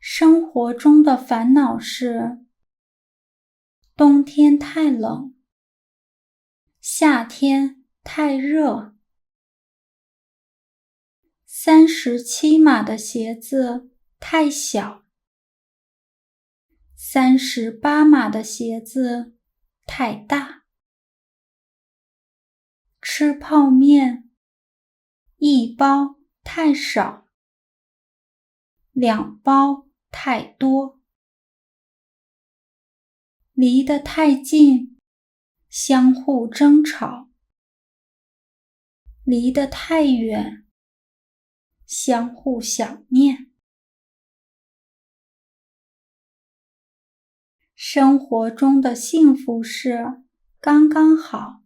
生活中的烦恼是：冬天太冷，夏天太热，37码的鞋子太小，38码的鞋子太大。吃泡面，一包太少，2包太多。离得太近，相互争吵；离得太远，相互想念。生活中的幸福是刚刚好。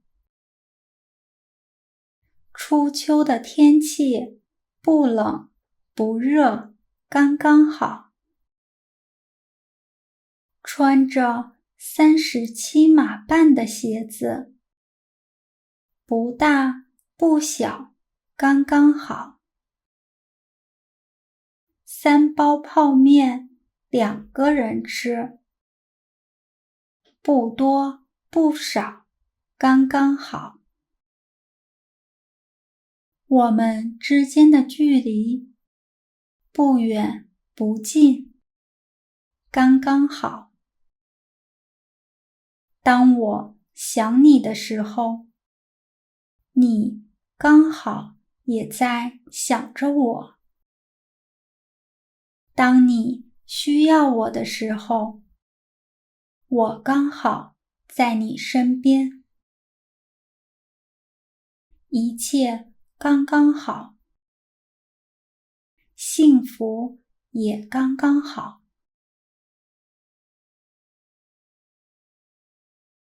初秋的天气不冷不热，刚刚好。穿着37码半的鞋子，不大不小，刚刚好。3包泡面，2个人吃，不多不少，刚刚好。我们之间的距离不远不近，刚刚好。当我想你的时候，你刚好也在想着我。当你需要我的时候，我刚好在你身边。一切刚刚好，幸福也刚刚好。